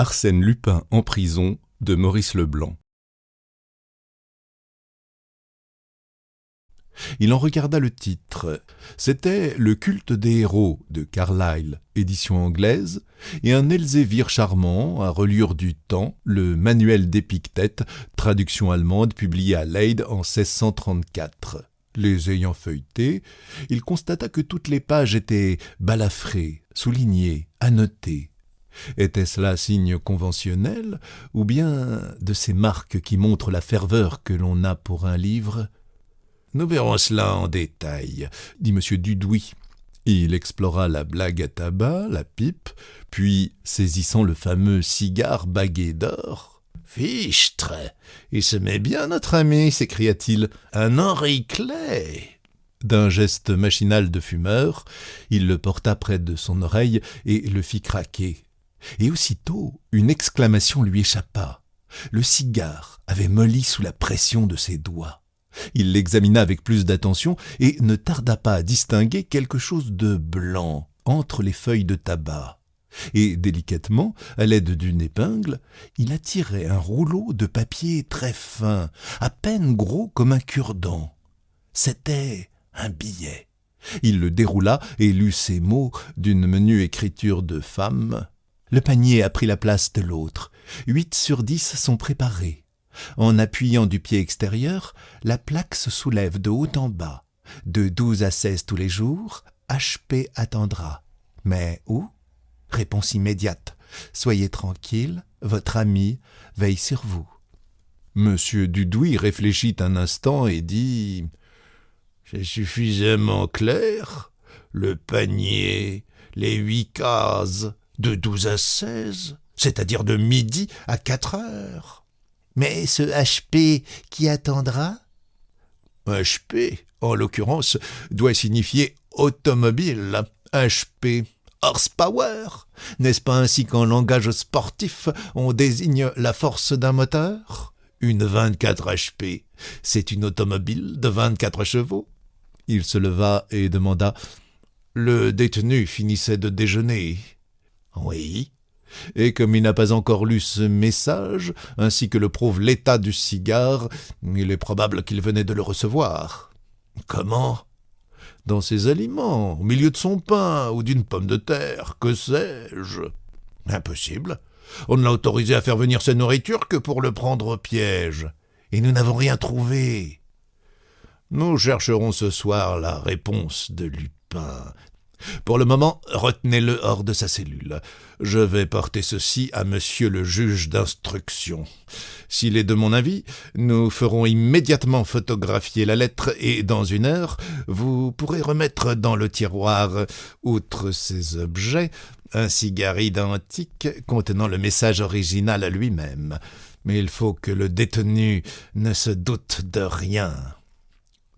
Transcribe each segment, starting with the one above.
Arsène Lupin en prison de Maurice Leblanc. Il en regarda le titre. C'était Le culte des héros de Carlyle, édition anglaise, et un Elzévir charmant, à reliure du temps, le Manuel d'Épictète, traduction allemande publiée à Leyde en 1634. Les ayant feuilletés, il constata que toutes les pages étaient balafrées, soulignées, annotées. Était-ce là signe conventionnel, ou bien de ces marques qui montrent la ferveur que l'on a pour un livre ? Nous verrons cela en détail, dit M. Dudouis. Il explora la blague à tabac, la pipe, puis, saisissant le fameux cigare bagué d'or, « Fichtre, il se met bien, notre ami, s'écria-t-il, un Henri Clay !» D'un geste machinal de fumeur, il le porta près de son oreille et le fit craquer. Et aussitôt, une exclamation lui échappa. Le cigare avait molli sous la pression de ses doigts. Il l'examina avec plus d'attention et ne tarda pas à distinguer quelque chose de blanc entre les feuilles de tabac. Et délicatement, à l'aide d'une épingle, il attirait un rouleau de papier très fin, à peine gros comme un cure-dent. C'était un billet. Il le déroula et lut ces mots d'une menue écriture de femme. Le panier a pris la place de l'autre. 8 sur 10 sont préparés. En appuyant du pied extérieur, la plaque se soulève de haut en bas. De 12 à 16 tous les jours, HP attendra. Mais où ? Réponse immédiate. Soyez tranquille, votre ami veille sur vous. Monsieur Dudouis réfléchit un instant et dit « C'est suffisamment clair. Le panier, les 8 cases, de 12 à 16, c'est-à-dire de midi à 4 heures. » Mais ce HP qui attendra ? HP, en l'occurrence, doit signifier automobile. HP, horsepower. N'est-ce pas ainsi qu'en langage sportif, on désigne la force d'un moteur ? Une 24 HP, c'est une automobile de 24 chevaux. Il se leva et demanda « Le détenu finissait de déjeuner. » « Oui. » Et comme il n'a pas encore lu ce message, ainsi que le prouve l'état du cigare, il est probable qu'il venait de le recevoir. Comment ? Dans ses aliments, au milieu de son pain ou d'une pomme de terre, que sais-je ? Impossible. On ne l'a autorisé à faire venir sa nourriture que pour le prendre au piège. Et nous n'avons rien trouvé. Nous chercherons ce soir la réponse de Lupin. Pour le moment, retenez-le hors de sa cellule. Je vais porter ceci à monsieur le juge d'instruction. S'il est de mon avis, nous ferons immédiatement photographier la lettre et, dans 1 heure, vous pourrez remettre dans le tiroir, outre ces objets, un cigare identique contenant le message original à lui-même. Mais il faut que le détenu ne se doute de rien.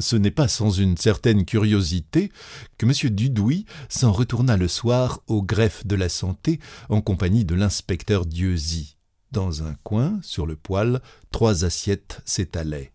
Ce n'est pas sans une certaine curiosité que M. Dudouis s'en retourna le soir au greffe de la Santé en compagnie de l'inspecteur Dieuzy. Dans un coin, sur le poêle, 3 assiettes s'étalaient.